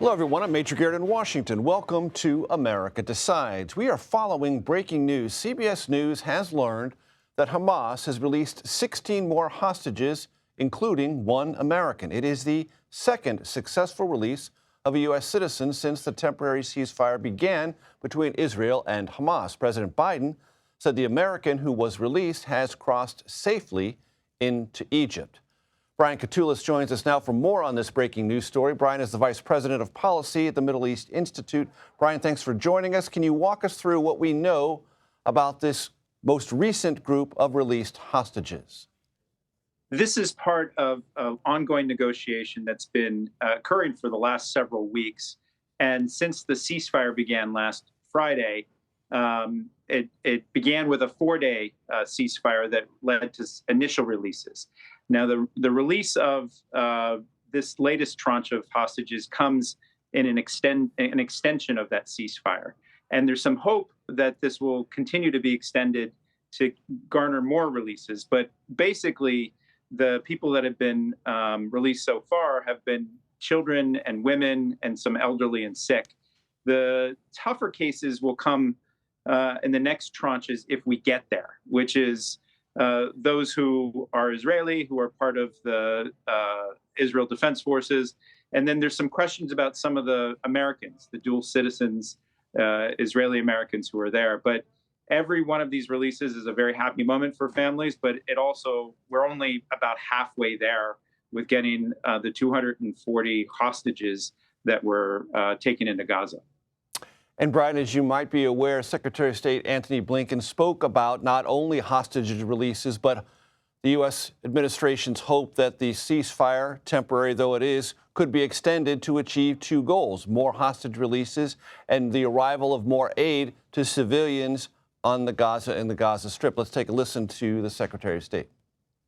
Hello, everyone. I'm Major Garrett in Washington. Welcome to America Decides. We are following breaking news. CBS News has learned that Hamas has released 16 more hostages, including one American. It is the second successful release of a U.S. citizen since the temporary ceasefire began between Israel and Hamas. President Biden said the American who was released has crossed safely into Egypt. Brian Catulus joins us now for more on this breaking news story. Brian is the Vice President of Policy at the Middle East Institute. Brian, thanks for joining us. Can you walk us through what we know about this most recent group of released hostages? This is part of an ongoing negotiation that's been occurring for the last several weeks. And since the ceasefire began last Friday, it began with a 4-day ceasefire that led to initial releases. Now, the release of this latest tranche of hostages comes in an extension of that ceasefire. And there's some hope that this will continue to be extended to garner more releases. But basically, the people that have been released so far have been children and women and some elderly and sick. The tougher cases will come in the next tranches if we get there, which is those who are Israeli, who are part of the Israel Defense Forces. And then there's some questions about some of the Americans, the dual citizens, Israeli Americans who are there. But every one of these releases is a very happy moment for families, but we're only about halfway there with getting the 240 hostages that were taken into Gaza. And Brian, as you might be aware, Secretary of State Antony Blinken spoke about not only hostage releases, but the U.S. administration's hope that the ceasefire, temporary though it is, could be extended to achieve two goals: more hostage releases and the arrival of more aid to civilians on the Gaza Strip. Let's take a listen to the Secretary of State.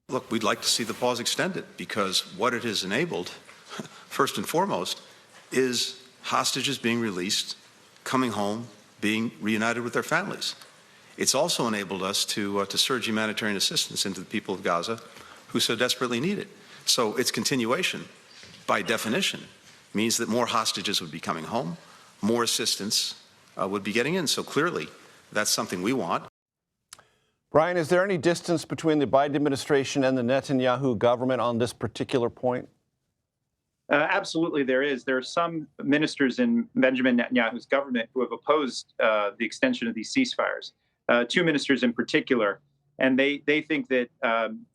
Look, we'd like to see the pause extended because what it has enabled, first and foremost, is hostages being released, coming home, being reunited with their families. It's also enabled us to surge humanitarian assistance into the people of Gaza who so desperately need it. So its continuation, by definition, means that more hostages would be coming home, more assistance would be getting in. So clearly, that's something we want. Brian, is there any distance between the Biden administration and the Netanyahu government on this particular point? Absolutely, there is. There are some ministers in Benjamin Netanyahu's government who have opposed the extension of these ceasefires. Two ministers in particular, and they think that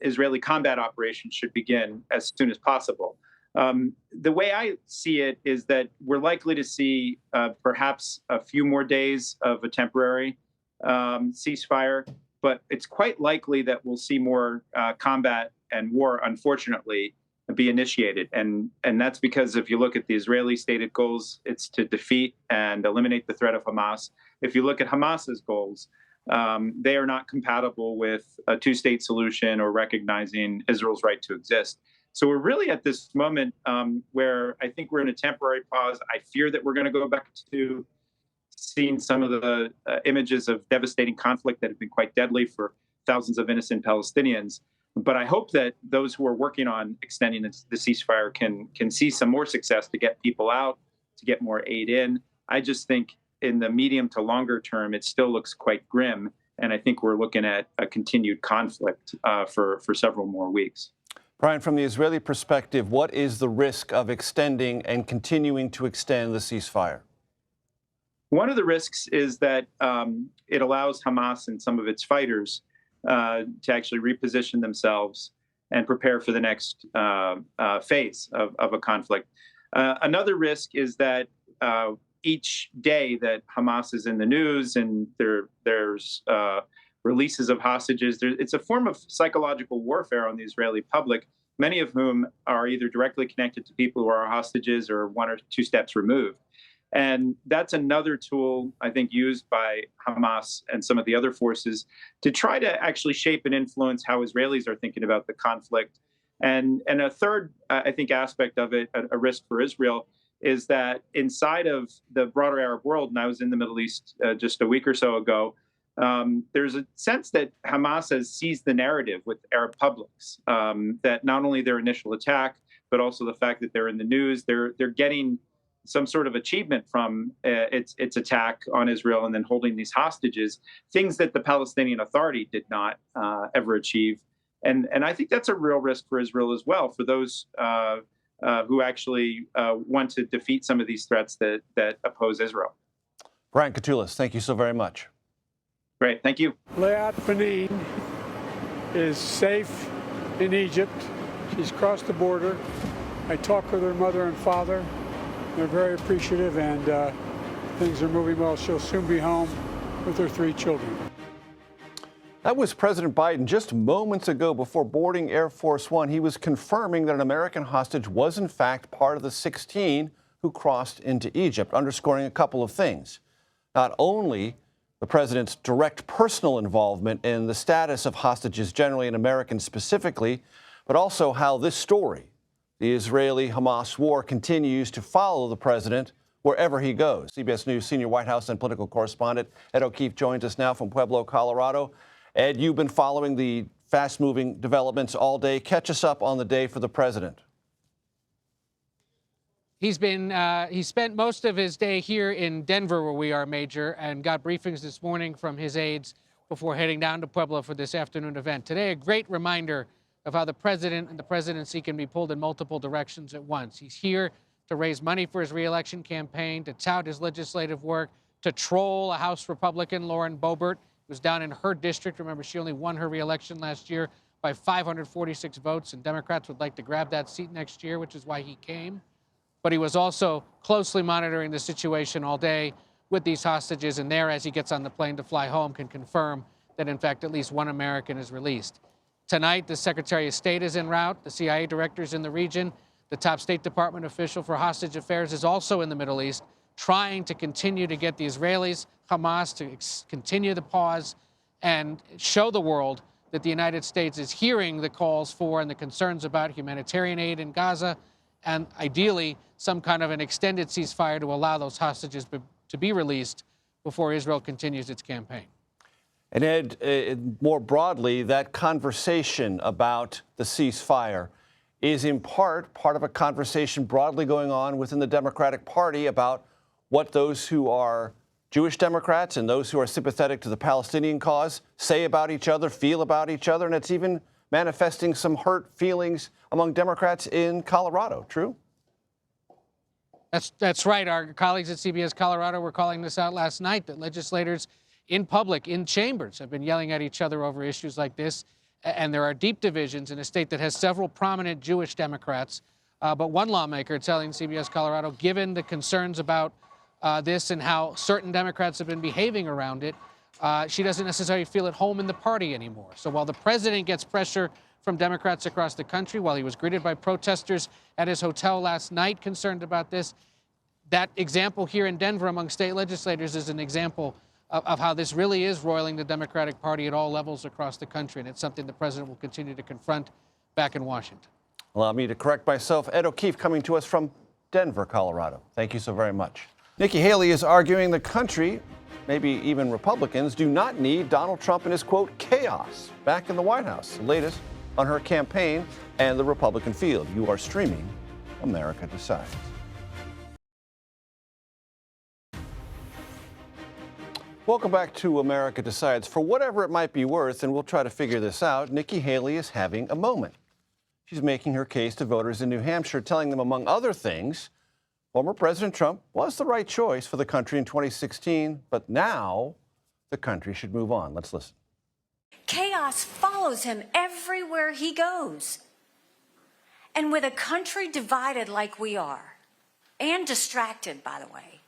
Israeli combat operations should begin as soon as possible. The way I see it is that we're likely to see perhaps a few more days of a temporary ceasefire, but it's quite likely that we'll see more combat and war, unfortunately, be initiated. And that's because if you look at the Israeli stated goals, it's to defeat and eliminate the threat of Hamas. If you look at Hamas's goals, they are not compatible with a two-state solution or recognizing Israel's right to exist. So we're really at this moment where I think we're in a temporary pause. I fear that we're going to go back to seeing some of the images of devastating conflict that have been quite deadly for thousands of innocent Palestinians. But I hope that those who are working on extending the ceasefire can see some more success to get people out, to get more aid in. I just think in the medium to longer term, it still looks quite grim. And I think we're looking at a continued conflict for several more weeks. Brian, from the Israeli perspective, what is the risk of extending and continuing to extend the ceasefire? One of the risks is that it allows Hamas and some of its fighters to actually reposition themselves and prepare for the next phase of a conflict. Another risk is that each day that Hamas is in the news and there's releases of hostages, it's a form of psychological warfare on the Israeli public, many of whom are either directly connected to people who are hostages or one or two steps removed. And that's another tool, I think, used by Hamas and some of the other forces to try to actually shape and influence how Israelis are thinking about the conflict. And a third, I think, aspect of it, a risk for Israel, is that inside of the broader Arab world, and I was in the Middle East just a week or so ago, there's a sense that Hamas has seized the narrative with Arab publics, that not only their initial attack, but also the fact that they're in the news, they're getting some sort of achievement from its attack on Israel and then holding these hostages, things that the Palestinian Authority did not ever achieve. And I think that's a real risk for Israel as well, for those who actually want to defeat some of these threats that oppose Israel. Brian Catulus, thank you so very much. Great, thank you. Leat Benin is safe in Egypt. She's crossed the border. I talked with her mother and father. They're very appreciative, and things are moving well. She'll soon be home with her 3 children. That was President Biden just moments ago before boarding Air Force One. He was confirming that an American hostage was in fact part of the 16 who crossed into Egypt, underscoring a couple of things. Not only the president's direct personal involvement in the status of hostages generally and Americans specifically, but also how this story, the Israeli-Hamas war, continues to follow the president wherever he goes. CBS News senior White House and political correspondent Edo Keef joins us now from Pueblo, Colorado. Ed, you've been following the fast-moving developments all day. Catch us up on the day for the president. He spent most of his day here in Denver, where we are, Major, and got briefings this morning from his aides before heading down to Pueblo for this afternoon event. Today, a great reminder of how the president and the presidency can be pulled in multiple directions at once. He's here to raise money for his reelection campaign, to tout his legislative work, to troll a House Republican, Lauren Boebert, who was down in her district. Remember, she only won her reelection last year by 546 votes, and Democrats would like to grab that seat next year, which is why he came. But he was also closely monitoring the situation all day with these hostages, and there, as he gets on the plane to fly home, can confirm that, in fact, at least one American is released. Tonight, the Secretary of State is en route. The CIA director is in the region. The top State Department official for hostage affairs is also in the Middle East, trying to continue to get the Israelis, Hamas, to continue the pause and show the world that the United States is hearing the calls for and the concerns about humanitarian aid in Gaza, and ideally some kind of an extended ceasefire to allow those hostages to be released before Israel continues its campaign. And Ed, more broadly, that conversation about the ceasefire is in part of a conversation broadly going on within the Democratic Party about what those who are Jewish Democrats and those who are sympathetic to the Palestinian cause say about each other, feel about each other, and it's even manifesting some hurt feelings among Democrats in Colorado. True? That's right. Our colleagues at CBS Colorado were calling this out last night, that legislators in public, in chambers, have been yelling at each other over issues like this. And there are deep divisions in a state that has several prominent Jewish Democrats. But one lawmaker telling CBS Colorado, given the concerns about this and how certain Democrats have been behaving around it, she doesn't necessarily feel at home in the party anymore. So while the president gets pressure from Democrats across the country, while he was greeted by protesters at his hotel last night concerned about this, that example here in Denver among state legislators is an example of how this really is roiling the Democratic Party at all levels across the country. And it's something the president will continue to confront back in Washington. Allow me to correct myself. Edo Keef coming to us from Denver, Colorado. Thank you so very much. Nikki Haley is arguing the country, maybe even Republicans, do not need Donald Trump and his, quote, chaos back in the White House. The latest on her campaign and the Republican field. You are streaming America Decides. Welcome back to America Decides. For whatever it might be worth, and we'll try to figure this out, Nikki Haley is having a moment. She's making her case to voters in New Hampshire, telling them, among other things, former President Trump was the right choice for the country in 2016, but now the country should move on. Let's listen. Chaos follows him everywhere he goes. And with a country divided like we are, and distracted, by the way,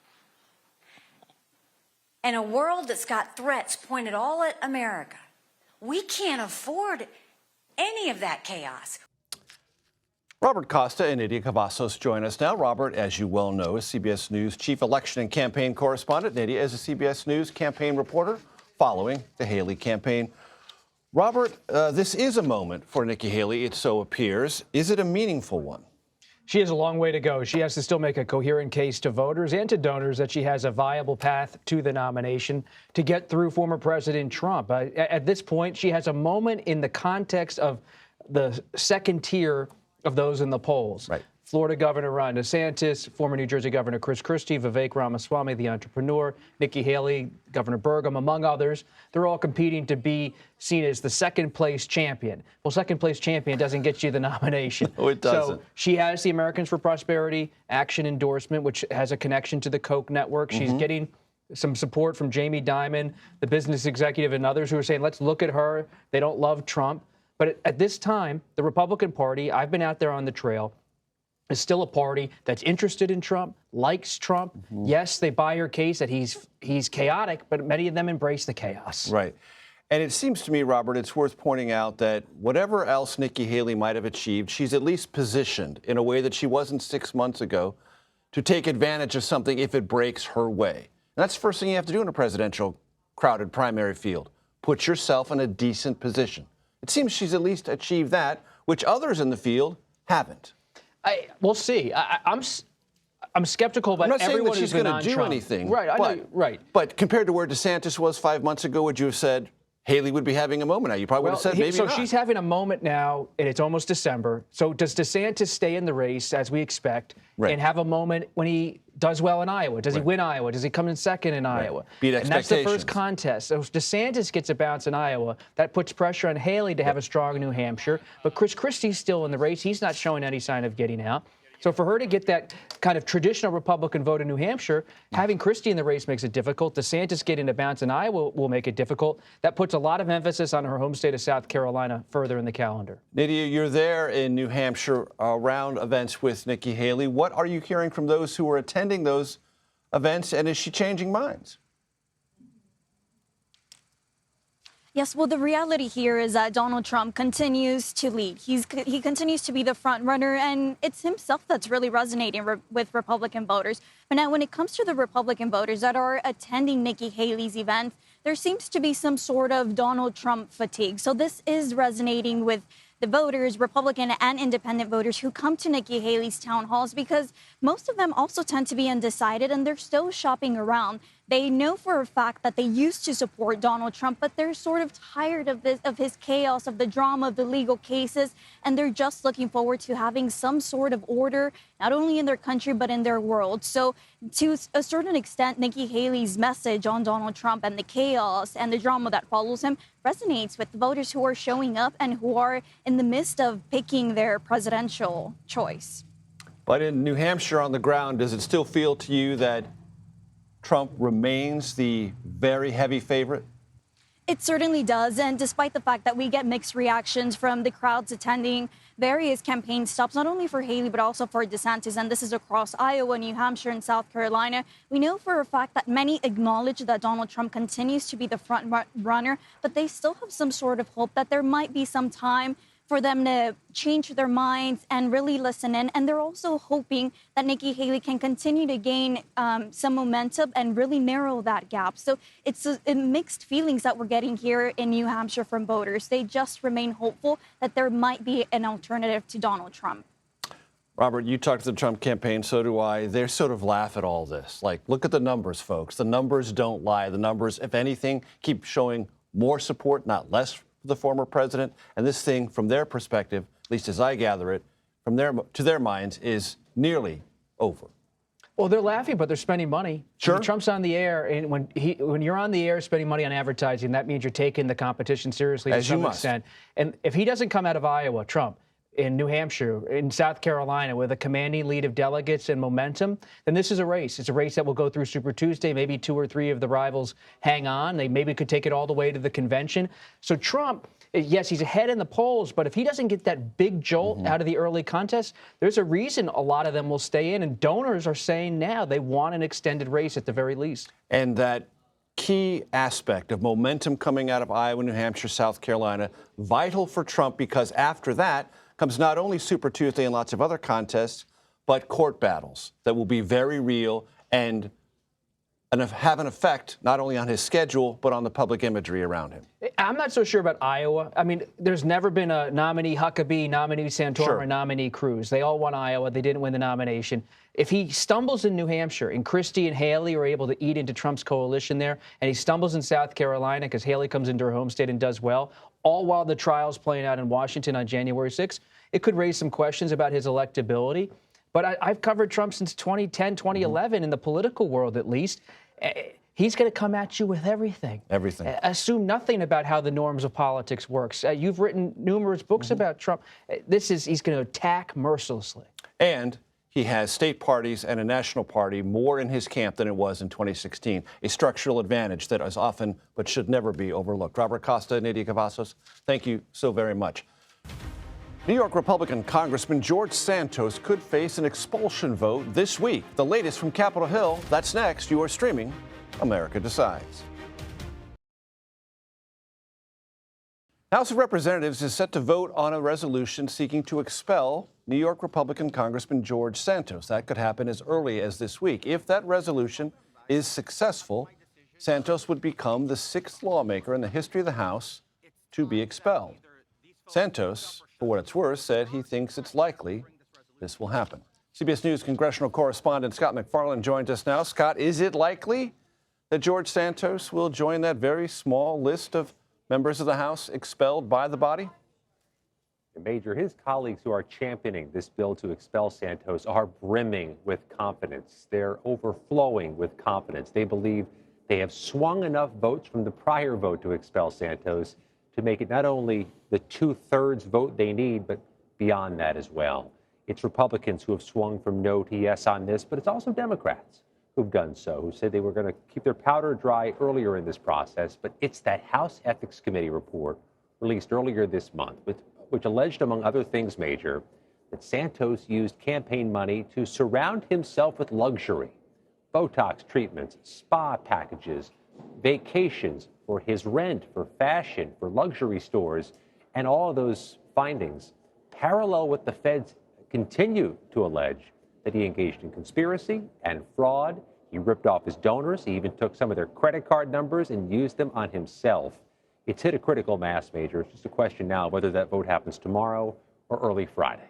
and a world that's got threats pointed all at America, we can't afford any of that chaos. Robert Costa and Nydia Cavazos join us now. Robert, as you well know, is CBS News chief election and campaign correspondent. Nydia is a CBS News campaign reporter following the Haley campaign. Robert, this is a moment for Nikki Haley, it so appears. Is it a meaningful one? She has a long way to go. She has to still make a coherent case to voters and to donors that she has a viable path to the nomination to get through former President Trump. At this point, she has a moment in the context of the second tier of those in the polls. Right. Florida Governor Ron DeSantis, former New Jersey Governor Chris Christie, Vivek Ramaswamy, the entrepreneur, Nikki Haley, Governor Burgum, among others. They're all competing to be seen as the second-place champion. Well, second-place champion doesn't get you the nomination. No, it doesn't. So she has the Americans for Prosperity Action endorsement, which has a connection to the Koch network. She's getting some support from Jamie Dimon, the business executive, and others who are saying, let's look at her. They don't love Trump. But at this time, the Republican Party, I've been out there on the trail, is still a party that's interested in Trump, likes Trump. Yes, they buy her case that he's chaotic, but many of them embrace the chaos. Right. And it seems to me, Robert, it's worth pointing out that whatever else Nikki Haley might have achieved, she's at least positioned in a way that she wasn't 6 months ago to take advantage of something if it breaks her way. And that's the first thing you have to do in a presidential crowded primary field. Put yourself in a decent position. It seems she's at least achieved that, which others in the field haven't. We'll see. I'm skeptical about I'm not saying everyone that she's who's been going to do on Trump. anything. Right, I know, right. But compared to where DeSantis was 5 months ago, would you have said Haley would be having a moment now? You probably would have said maybe so not. she's having a moment now, and it's almost December. So does DeSantis stay in the race, as we expect, and have a moment when he does well in Iowa? Does he win Iowa? Does he come in second in Iowa? Beat and that's the expectations. first contest. So if DeSantis gets a bounce in Iowa, that puts pressure on Haley to have a strong New Hampshire. But Chris Christie's still in the race. He's not showing any sign of getting out. So for her to get that kind of traditional Republican vote in New Hampshire, having Christie in the race makes it difficult. DeSantis getting a bounce in Iowa will make it difficult. That puts a lot of emphasis on her home state of South Carolina further in the calendar. Nydia, you're there in New Hampshire around events with Nikki Haley. What are you hearing from those who are attending those events, and is she changing minds? Yes, well, the reality here is that Donald Trump continues to lead. He continues to be the front runner, and it's himself that's really resonating with Republican voters. But now when it comes to the Republican voters that are attending Nikki Haley's event, there seems to be some sort of Donald Trump fatigue. So this is resonating with the voters, Republican and independent voters who come to Nikki Haley's town halls, because most of them also tend to be undecided and they're still shopping around. They know for a fact that they used to support Donald Trump, but they're sort of tired of his chaos, of the drama, of the legal cases, and they're just looking forward to having some sort of order, not only in their country, but in their world. So to a certain extent, Nikki Haley's message on Donald Trump and the chaos and the drama that follows him resonates with voters who are showing up and who are in the midst of picking their presidential choice. But in New Hampshire on the ground, does it still feel to you that Trump remains the very heavy favorite? It certainly does. And despite the fact that we get mixed reactions from the crowds attending various campaign stops, not only for Haley, but also for DeSantis, and this is across Iowa, New Hampshire, and South Carolina, we know for a fact that many acknowledge that Donald Trump continues to be the front runner, but they still have some sort of hope that there might be some time for them to change their minds and really listen in. And they're also hoping that Nikki Haley can continue to gain some momentum and really narrow that gap. So it's mixed feelings that we're getting here in New Hampshire from voters. They just remain hopeful that there might be an alternative to Donald Trump. Robert, you talked to the Trump campaign, so do I. They sort of laugh at all this. Like, look at the numbers, folks. The numbers don't lie. The numbers, if anything, keep showing more support, not less, for the former president. And this thing, from their perspective, at least as I gather it, from to their minds, is nearly over. Well, they're laughing, but they're spending money. Sure. When Trump's on the air, and when you're on the air spending money on advertising, that means you're taking the competition seriously to some extent. And if he doesn't come out of Iowa, Trump, in New Hampshire, in South Carolina, with a commanding lead of delegates and momentum, then this is a race. It's a race that will go through Super Tuesday. Maybe 2 or 3 of the rivals hang on. They maybe could take it all the way to the convention. So Trump, yes, he's ahead in the polls, but if he doesn't get that big jolt out of the early contest, there's a reason a lot of them will stay in. And donors are saying now they want an extended race at the very least. And that key aspect of momentum coming out of Iowa, New Hampshire, South Carolina, vital for Trump, because after that comes not only Super Tuesday and lots of other contests, but court battles that will be very real and have an effect not only on his schedule, but on the public imagery around him. I'm not so sure about Iowa. I mean, there's never been a nominee Huckabee, nominee Santorum, or nominee Cruz. They all won Iowa. They didn't win the nomination. If he stumbles in New Hampshire and Christie and Haley are able to eat into Trump's coalition there, and he stumbles in South Carolina because Haley comes into her home state and does well, all while the trial's playing out in Washington on January 6th, it could raise some questions about his electability. But I've covered Trump since 2010, 2011, in the political world at least. He's going to come at you with everything. Everything. Assume nothing about how the norms of politics works. You've written numerous books about Trump. He's going to attack mercilessly. And he has state parties and a national party more in his camp than it was in 2016, a structural advantage that is often but should never be overlooked. Robert Costa and Nydia Cavazos, thank you so very much. New York Republican Congressman George Santos could face an expulsion vote this week. The latest from Capitol Hill. That's next. You are streaming America Decides. House of Representatives is set to vote on a resolution seeking to expel New York Republican Congressman George Santos. That could happen as early as this week. If that resolution is successful, Santos would become the 6th lawmaker in the history of the House to be expelled. Santos, for what it's worth, said he thinks it's likely this will happen. CBS News congressional correspondent Scott McFarland joins us now. Scott, is it likely that George Santos will join that very small list of members of the House expelled by the body? Major, his colleagues who are championing this bill to expel Santos are brimming with confidence. They're overflowing with confidence. They believe they have swung enough votes from the prior vote to expel Santos to make it not only the 2/3 vote they need, but beyond that as well. It's Republicans who have swung from no to yes on this, but it's also Democrats who've done so, who said they were going to keep their powder dry earlier in this process. But it's that House Ethics Committee report released earlier this month, which alleged, among other things, Major, that Santos used campaign money to surround himself with luxury, Botox treatments, spa packages, vacations, for his rent, for fashion, for luxury stores, and all of those findings parallel what the feds continue to allege, that he engaged in conspiracy and fraud. He ripped off his donors. He even took some of their credit card numbers and used them on himself. It's hit a critical mass, Major. It's just a question now whether that vote happens tomorrow or early Friday.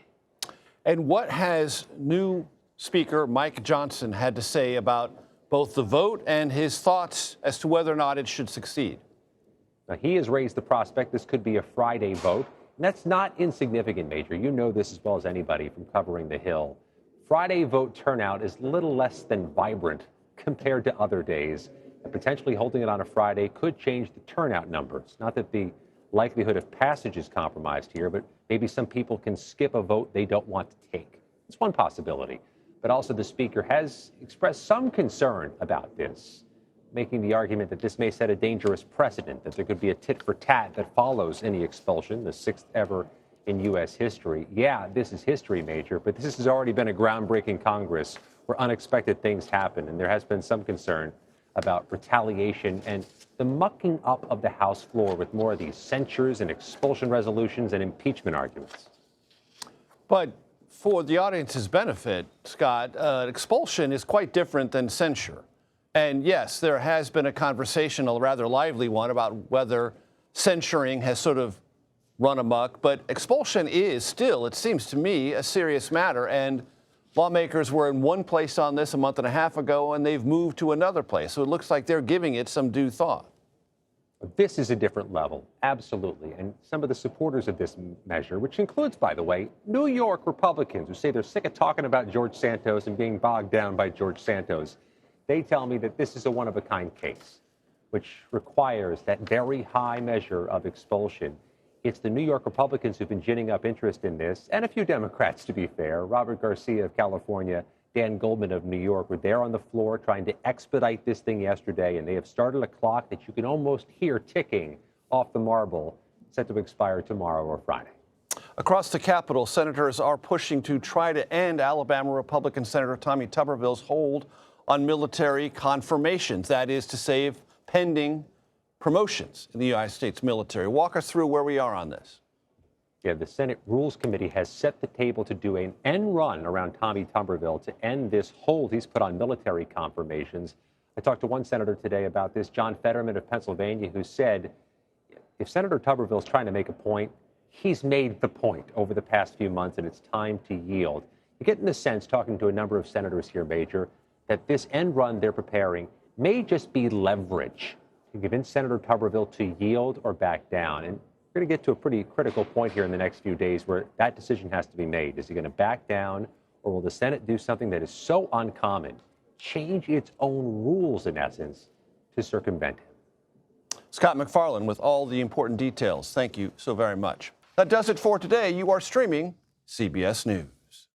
And what has new Speaker Mike Johnson had to say about both the vote and his thoughts as to whether or not it should succeed? Now, he has raised the prospect this could be a Friday vote, and that's not insignificant, Major. You know this as well as anybody from covering the Hill. Friday vote turnout is little less than vibrant compared to other days, and potentially holding it on a Friday could change the turnout numbers. Not that the likelihood of passage is compromised here, but maybe some people can skip a vote they don't want to take. It's one possibility. But also the Speaker has expressed some concern about this, making the argument that this may set a dangerous precedent, that there could be a tit for tat that follows any expulsion, the 6th ever in U.S. history. Yeah, this is history, Major, but this has already been a groundbreaking Congress where unexpected things happen, and there has been some concern about retaliation and the mucking up of the House floor with more of these censures and expulsion resolutions and impeachment arguments. But for the audience's benefit, Scott, expulsion is quite different than censure. And yes, there has been a conversation, a rather lively one, about whether censuring has sort of run amok. But expulsion is still, it seems to me, a serious matter. And lawmakers were in one place on this a month and a half ago, and they've moved to another place. So it looks like they're giving it some due thought. This is a different level, absolutely. And some of the supporters of this measure, which includes, by the way, New York Republicans who say they're sick of talking about George Santos and being bogged down by George Santos, they tell me that this is a one-of-a-kind case, which requires that very high measure of expulsion. It's the New York Republicans who've been ginning up interest in this, and a few Democrats, to be fair. Robert Garcia of California, Dan Goldman of New York were there on the floor trying to expedite this thing yesterday, and they have started a clock that you can almost hear ticking off the marble, set to expire tomorrow or Friday. Across the Capitol, senators are pushing to try to end Alabama Republican Senator Tommy Tuberville's hold on military confirmations, that is to say, pending promotions in the United States military. Walk us through where we are on this. Yeah, the Senate Rules Committee has set the table to do an end run around Tommy Tuberville to end this hold he's put on military confirmations. I talked to one senator today about this, John Fetterman of Pennsylvania, who said if Senator Tuberville is trying to make a point, he's made the point over the past few months, and it's time to yield. You get in the sense, talking to a number of senators here, Major, that this end run they're preparing may just be leverage to convince Senator Tuberville to yield or back down. And we're going to get to a pretty critical point here in the next few days where that decision has to be made. Is he going to back down, Or will the Senate do something that is so uncommon, change its own rules, in essence, to circumvent him? Scott McFarland with all the important details. Thank you so very much. That does it for today. You are streaming CBS News.